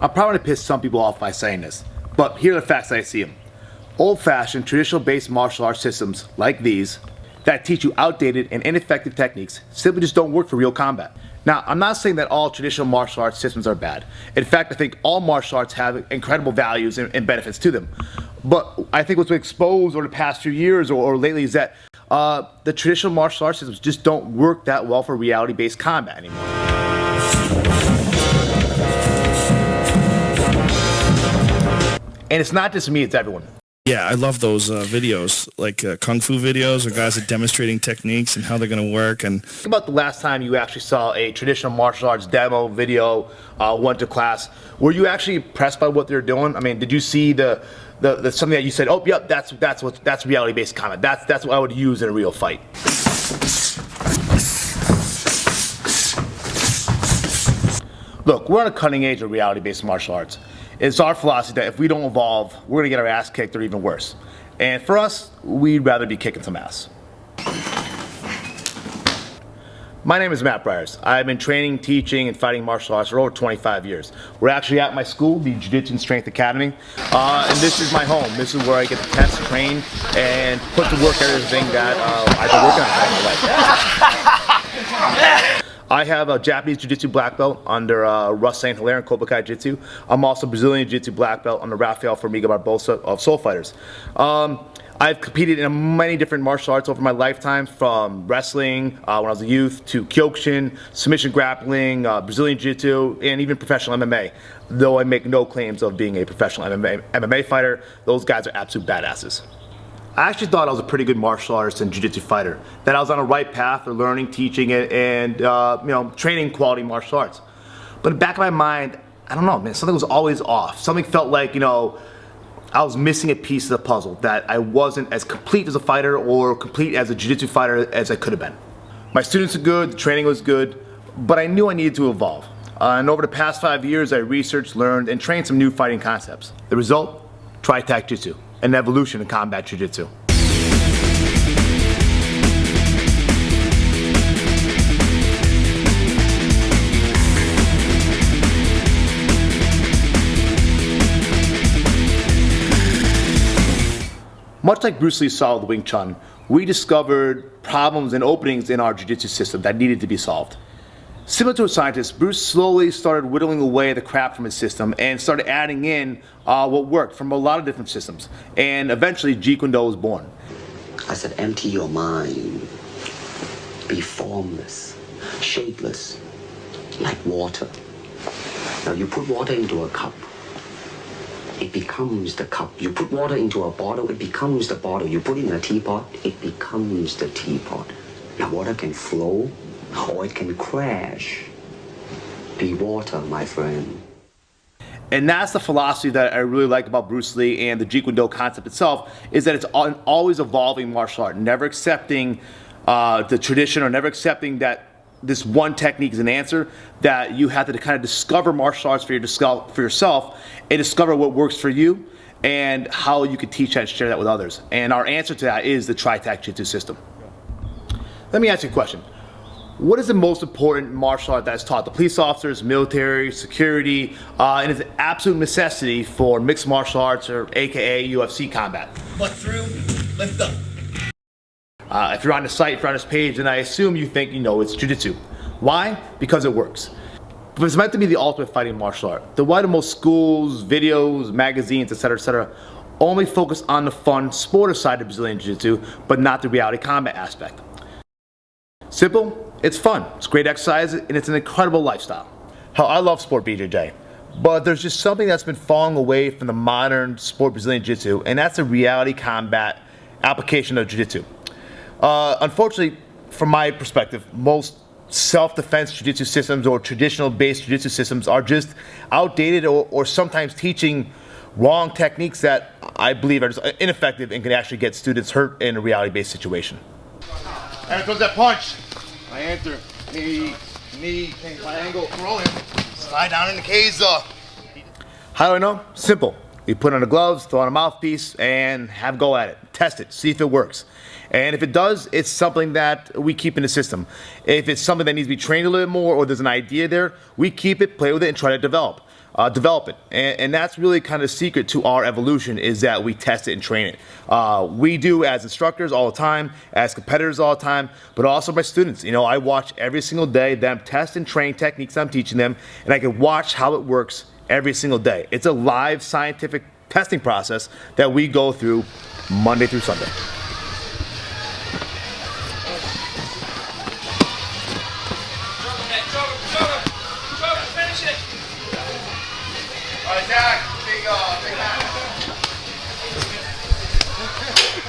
I'm probably gonna piss some people off by saying this, but here are the facts that I see them. Old-fashioned, traditional-based martial arts systems like these that teach you outdated and ineffective techniques simply just don't work for real combat. Now, I'm not saying that all traditional martial arts systems are bad. In fact, I think all martial arts have incredible values and benefits to them. But I think what's been exposed over the past few years or lately is that the traditional martial arts systems just don't work that well for reality-based combat anymore. And it's not just me, it's everyone. Yeah, I love those videos, like kung fu videos, or guys are demonstrating techniques and how they're going to work. And think about the last time you actually saw a traditional martial arts demo video, went to class. Were you actually impressed by what they're doing? I mean, did you see the something that you said, oh, yep, that's reality-based combat. That's what I would use in a real fight. Look, we're on a cutting edge of reality-based martial arts. It's our philosophy that if we don't evolve, we're gonna get our ass kicked or even worse. And for us, we'd rather be kicking some ass. My name is Bryers. I've been training, teaching, and fighting martial arts for over 25 years. We're actually at my school, the Jiu-Jitsu and Strength Academy, and this is my home. This is where I get to test, train, and put to work everything that I've been working on all my life. I have a Japanese Jiu-Jitsu black belt under Russ St. Hilaire and Kobukai Jitsu. I'm also Brazilian Jiu-Jitsu black belt under Rafael Formiga Barbosa of Soul Fighters. I've competed in many different martial arts over my lifetime, from wrestling when I was a youth to Kyokushin, submission grappling, Brazilian Jiu-Jitsu, and even professional MMA. Though I make no claims of being a professional MMA fighter, those guys are absolute badasses. I actually thought I was a pretty good martial artist and jiu-jitsu fighter, that I was on the right path for learning, teaching it, and training quality martial arts. But in the back of my mind, I don't know, man, something was always off. Something felt like, I was missing a piece of the puzzle, that I wasn't as complete as a fighter or complete as a jiu-jitsu fighter as I could have been. My students are good, the training was good, but I knew I needed to evolve. And over the past 5 years, I researched, learned, and trained some new fighting concepts. The result? TRITAC-Jitsu, an evolution in combat jiu-jitsu. Much like Bruce Lee saw with Wing Chun, we discovered problems and openings in our jiu-jitsu system that needed to be solved. Similar to a scientist, Bruce slowly started whittling away the crap from his system and started adding in what worked from a lot of different systems. And eventually, Jeet Kune Do was born. I said, empty your mind. Be formless, shapeless, like water. Now you put water into a cup, it becomes the cup. You put water into a bottle, it becomes the bottle. You put it in a teapot, it becomes the teapot. Now water can flow, or it can crash. Be water, my friend. And that's the philosophy that I really like about Bruce Lee and the Jeet Kune Do concept itself, is that it's an always evolving martial art, never accepting the tradition or never accepting that this one technique is an answer, that you have to kind of discover martial arts for yourself and discover what works for you and how you can teach that and share that with others. And our answer to that is the TRITAC-Jitsu system. Let me ask you a question. What is the most important martial art that's taught to police officers, military, security, and is an absolute necessity for mixed martial arts, or AKA UFC combat? Butt through, lift up. If you're on the site, if you're on this page, then I assume you think it's jiu-jitsu. Why? Because it works. But it's meant to be the ultimate fighting martial art. Then why do most schools, videos, magazines, etc., only focus on the fun, sportive side of Brazilian Jiu-Jitsu, but not the reality combat aspect? Simple, it's fun, it's great exercise, and it's an incredible lifestyle. Hell, I love sport BJJ, but there's just something that's been falling away from the modern sport Brazilian Jiu-Jitsu, and that's a reality combat application of Jiu-Jitsu. Unfortunately, from my perspective, most self-defense jiu-jitsu systems or traditional-based jiu-jitsu systems are just outdated or sometimes teaching wrong techniques that I believe are just ineffective and can actually get students hurt in a reality-based situation. And it goes that punch. My answer, knee, change my angle, throw him, slide down in the cage. How do I know? Simple. We put on the gloves, throw on a mouthpiece, and have a go at it. Test it, see if it works. And if it does, it's something that we keep in the system. If it's something that needs to be trained a little bit more or there's an idea there, we keep it, play with it, and try to develop. develop it. And that's really kind of the secret to our evolution, is that we test it and train it. We do as instructors all the time, as competitors all the time, but also my students. You know, I watch every single day them test and train techniques I'm teaching them, and I can watch how it works every single day. It's a live scientific testing process that we go through Monday through Sunday.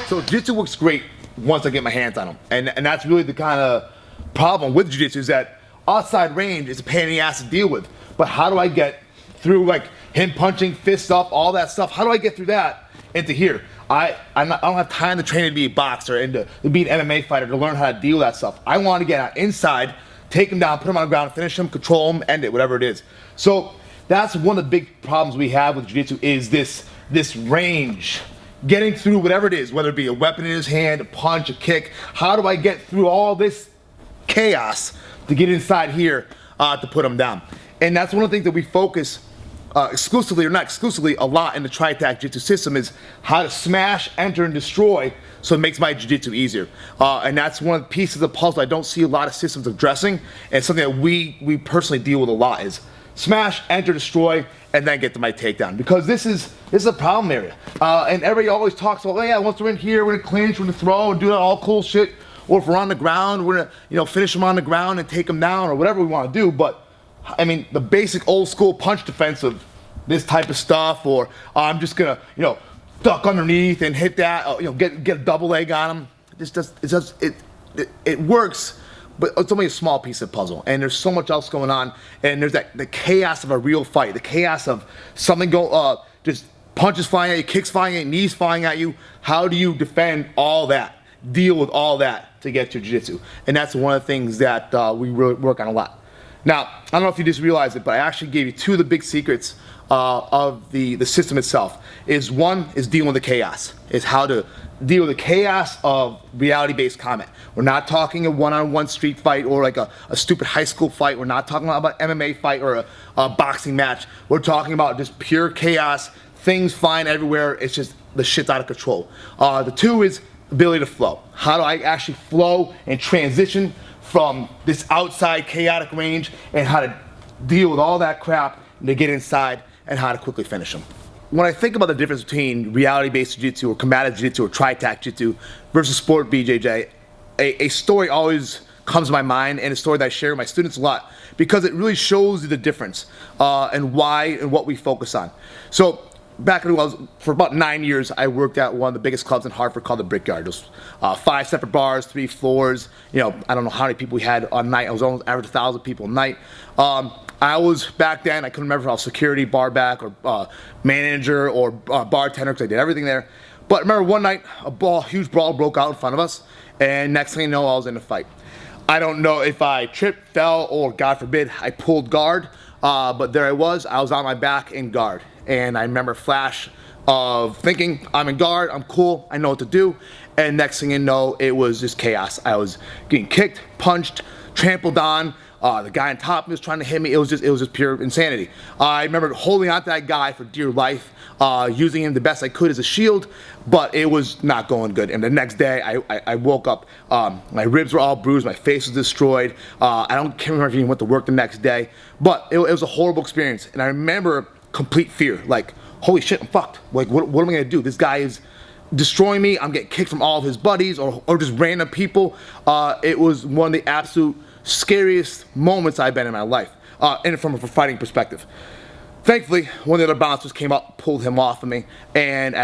So Jiu-Jitsu works great once I get my hands on them. And that's really the kind of problem with Jiu-Jitsu, is that outside range is a pain in the ass to deal with. But how do I get through, like, him punching, fist up, all that stuff? How do I get through that into here? I don't have time to train to be a boxer and to be an MMA fighter, to learn how to deal with that stuff. I want to get out inside, take him down, put him on the ground, finish him, control him, end it, whatever it is. So that's one of the big problems we have with Jiu-Jitsu, is this range. Getting through whatever it is, whether it be a weapon in his hand, a punch, a kick. How do I get through all this chaos to get inside here to put him down? And that's one of the things that we focus exclusively, or not exclusively, a lot in the TRITAC-Jitsu system, is how to smash, enter, and destroy, so it makes my jiu-jitsu easier. And that's one of the pieces of the puzzle I don't see a lot of systems addressing, and something that we personally deal with a lot, is smash, enter, destroy, and then get to my takedown. Because this is a problem area. And everybody always talks about, oh yeah, once we're in here, we're gonna clinch, we're gonna throw, and do that all cool shit. Or if we're on the ground, we're gonna finish them on the ground and take them down, or whatever we wanna do. But I mean, the basic old school punch defense of this type of stuff, or I'm just gonna, duck underneath and hit that, get a double leg on them. It works, but it's only a small piece of the puzzle, and there's so much else going on, and there's the chaos of a real fight, the chaos of something just punches flying at you, kicks flying at you, knees flying at you. How do you defend all that, deal with all that to get to jiu-jitsu? And that's one of the things that we really work on a lot. Now, I don't know if you just realized it, but I actually gave you two of the big secrets of the system itself. One is dealing with the chaos, is how to deal with the chaos of reality-based combat. We're not talking a one-on-one street fight or like a stupid high school fight. We're not talking about an MMA fight or a boxing match. We're talking about just pure chaos, things flying everywhere. It's just the shit's out of control. The two is ability to flow. How do I actually flow and transition from this outside chaotic range, and how to deal with all that crap to get inside, and how to quickly finish them. When I think about the difference between reality-based jiu-jitsu or combative jiu-jitsu or TRITAC-Jitsu versus sport BJJ, a story always comes to my mind, and a story that I share with my students a lot, because it really shows you the difference and why and what we focus on. So back when for about 9 years, I worked at one of the biggest clubs in Hartford called the Brickyard. It was 5 separate bars, 3 floors. I don't know how many people we had on night. I was almost average 1,000 people a night. I was, back then, I couldn't remember if I was security, bar back, or manager, or bartender, because I did everything there. But I remember one night, huge brawl broke out in front of us, and next thing you know, I was in a fight. I don't know if I tripped, fell, or God forbid, I pulled guard, but there I was on my back in guard. And I remember a flash of thinking, I'm in guard, I'm cool, I know what to do. And next thing you know, it was just chaos. I was getting kicked, punched, trampled on. The guy on top of me was trying to hit me. It was just pure insanity. I remember holding on to that guy for dear life, using him the best I could as a shield, but it was not going good. And the next day, I woke up, my ribs were all bruised, my face was destroyed. I can't remember if he went to work the next day, but it was a horrible experience. And I remember complete fear, like, holy shit, I'm fucked. Like, what am I gonna do? This guy is destroying me. I'm getting kicked from all of his buddies or just random people. It was one of the absolute scariest moments I've been in my life, and from a fighting perspective. Thankfully, one of the other bouncers came up, pulled him off of me, and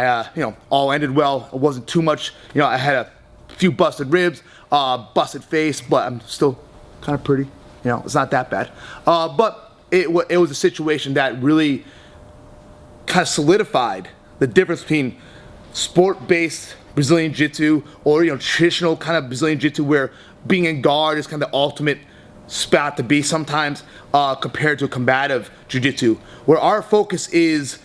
all ended well. It wasn't too much. I had a few busted ribs, busted face, but I'm still kind of pretty. It's not that bad. But it was a situation that really kind of solidified the difference between sport-based Brazilian Jiu-Jitsu or traditional kind of Brazilian Jiu-Jitsu, where being in guard is kind of the ultimate spot to be sometimes, compared to a combative Jiu-Jitsu, where our focus is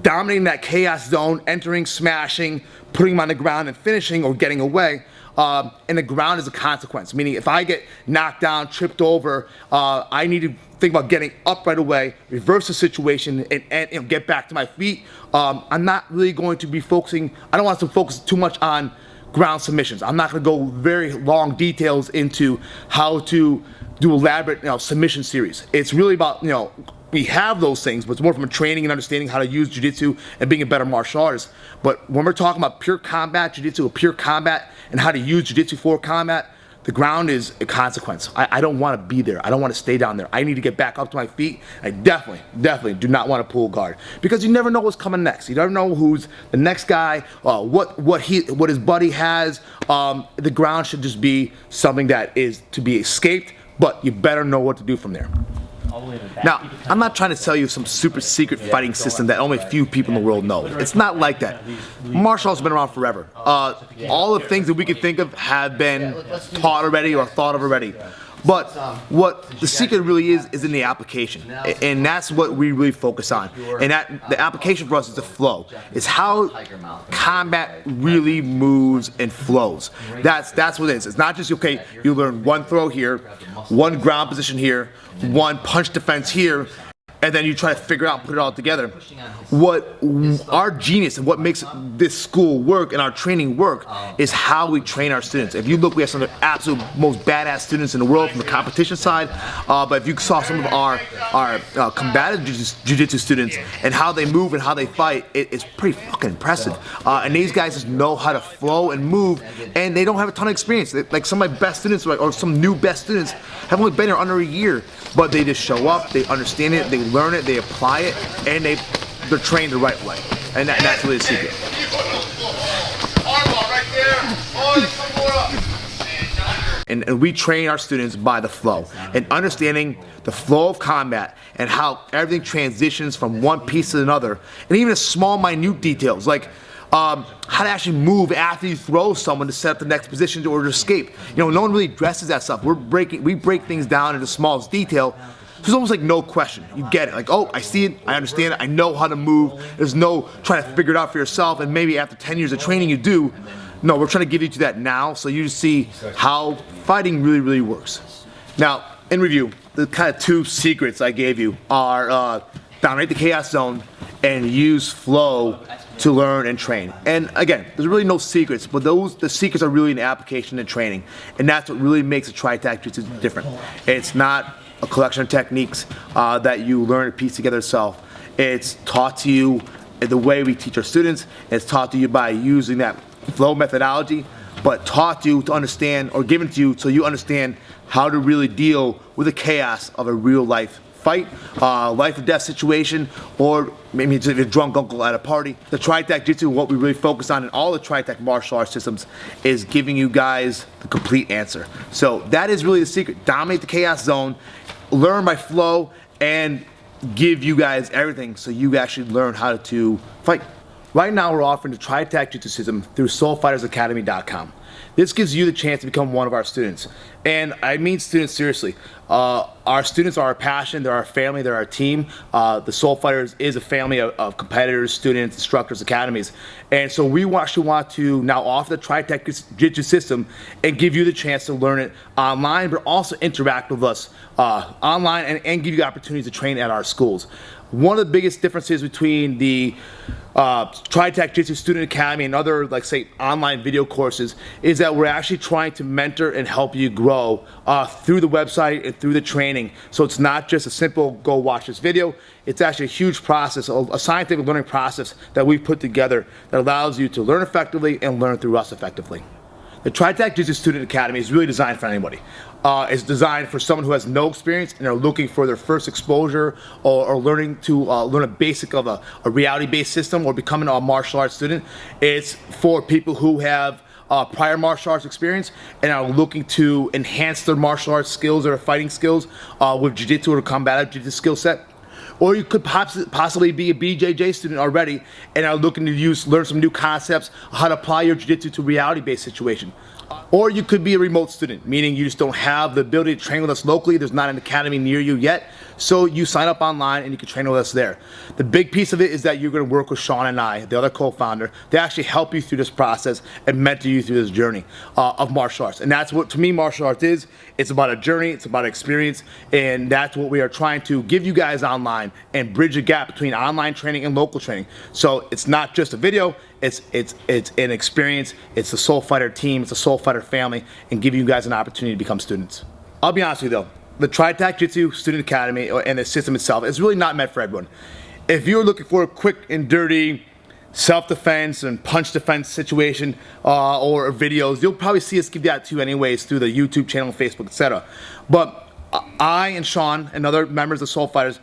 dominating that chaos zone, entering, smashing, putting him on the ground and finishing or getting away. And the ground is a consequence, meaning if I get knocked down, tripped over, I need to think about getting up right away, reverse the situation, and you know, get back to my feet. I'm not really going to be focusing, I don't want to focus too much on ground submissions. I'm not going to go very long details into how to do elaborate, you know, submission series. It's really about, you know, we have those things, but it's more from a training and understanding how to use jiu-jitsu and being a better martial artist. But when we're talking about pure combat jiu-jitsu, or pure combat and how to use jiu-jitsu for combat, the ground is a consequence. I don't want to be there. I don't want to stay down there. I need to get back up to my feet. I definitely do not want to pull guard, because you never know what's coming next. You never know who's the next guy, what his buddy has. The ground should just be something that is to be escaped, but you better know what to do from there. Now, I'm not trying to tell you some super secret fighting system that only a few people in the world know. It's not like that. Martial arts has been around forever. All the things that we can think of have been taught already or thought of already. But what the secret really is in the application, and that's what we really focus on. And that the application for us is the flow. It's how combat really moves and flows. That's what it is. It's not just, okay, you learn one throw here, one ground position here, one punch defense here, and then you try to figure out and put it all together. What our genius and what makes this school work and our training work is how we train our students. If you look, we have some of the absolute most badass students in the world from the competition side, but if you saw some of our combative jiu-jitsu students and how they move and how they fight, it's pretty fucking impressive. And these guys just know how to flow and move, and they don't have a ton of experience. Like some of my best students, or some new best students, have only been here under a year, but they just show up, they understand it, they learn it, they apply it, and they're trained the right way. And that's really the secret. And we train our students by the flow, and understanding the flow of combat and how everything transitions from one piece to another, and even the small minute details like how to actually move after you throw someone to set up the next position in order to escape. You know, no one really addresses that stuff. We break things down into the smallest detail. So it's almost like no question. You get it. Like, oh, I see it, I understand it, I know how to move. There's no trying to figure it out for yourself, and maybe after 10 years of training you do. No, we're trying to give you to that now, so you see how fighting really works. Now, in review, the kind of two secrets I gave you are dominate the chaos zone and use flow to learn and train. And again, there's really no secrets, but the secrets are really in application and training, and that's what really makes a TRITAC-Jitsu different. It's not a collection of techniques that you learn and piece together yourself. It's taught to you the way we teach our students. It's taught to you by using that flow methodology, but taught to you to understand, or given to you so you understand how to really deal with the chaos of a real life fight, life or death situation, or maybe it's a drunk uncle at a party. The TRITAC-Jitsu, what we really focus on in all the TRITAC martial arts systems, is giving you guys the complete answer. So that is really the secret. Dominate the chaos zone, learn by flow, and give you guys everything so you actually learn how to fight. Right now we're offering the TRITAC-Jitsu System through SoulFightersAcademy.com. This gives you the chance to become one of our students. And I mean students seriously. Our students are our passion, they're our family, they're our team. The Soul Fighters is a family of competitors, students, instructors, academies. And so we actually want to now offer the TRITAC-Jitsu System and give you the chance to learn it online, but also interact with us online and give you opportunities to train at our schools. One of the biggest differences between the TRITAC-Jitsu Student Academy and other, like say, online video courses is that we're actually trying to mentor and help you grow through the website and through the training. So it's not just a simple go watch this video. It's actually a huge process, a scientific learning process that we've put together that allows you to learn effectively and learn through us effectively. The TRITAC-Jitsu Student Academy is really designed for anybody. It's designed for someone who has no experience and are looking for their first exposure or learning to learn a basic of a reality-based system or becoming a martial arts student. It's for people who have prior martial arts experience and are looking to enhance their martial arts skills or fighting skills with jiu-jitsu or combative jiu-jitsu skill set. Or you could possibly be a BJJ student already and are looking to learn some new concepts, how to apply your jiu-jitsu to a reality-based situation. Or you could be a remote student, meaning you just don't have the ability to train with us locally. There's not an academy near you yet. So you sign up online and you can train with us there. The big piece of it is that you're going to work with Sean and I, the other co-founder, to actually help you through this process and mentor you through this journey of martial arts. And that's what, to me, martial arts is. It's about a journey, it's about experience, and that's what we are trying to give you guys online and bridge the gap between online training and local training. So it's not just a video, it's an experience, it's the Soul Fighter team, it's the Soul Fighter family, and give you guys an opportunity to become students. I'll be honest with you though, the TRITAC-Jitsu Student Academy and the system itself is really not meant for everyone. If you're looking for a quick and dirty self-defense and punch defense situation or videos, you'll probably see us give that to you anyways through the YouTube channel, Facebook, etc. But I and Sean and other members of Soul Fighters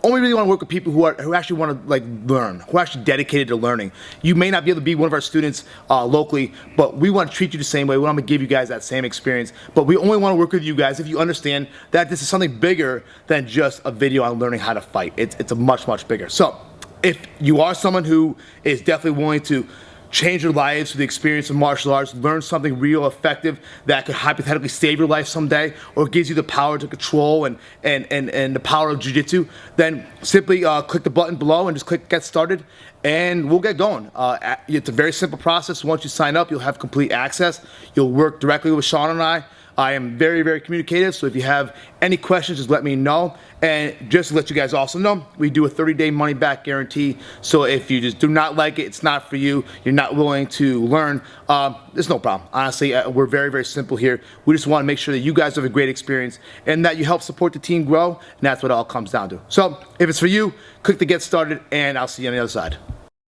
only really want to work with people who actually want to learn, who are actually dedicated to learning. You may not be able to be one of our students locally, but we want to treat you the same way. We want to give you guys that same experience. But we only want to work with you guys if you understand that this is something bigger than just a video on learning how to fight. It's a much, much bigger. So if you are someone who is definitely willing to change your lives through the experience of martial arts, learn something real effective that could hypothetically save your life someday, or gives you the power to control and the power of jiu-jitsu, then simply click the button below and just click get started and we'll get going. It's a very simple process. Once you sign up, you'll have complete access. You'll work directly with Sean and I. I am very, very communicative, so if you have any questions, just let me know. And just to let you guys also know, we do a 30-day money-back guarantee. So if you just do not like it, it's not for you, you're not willing to learn, there's no problem. Honestly, we're very, very simple here. We just want to make sure that you guys have a great experience and that you help support the team grow, and that's what it all comes down to. So if it's for you, click the get started, and I'll see you on the other side.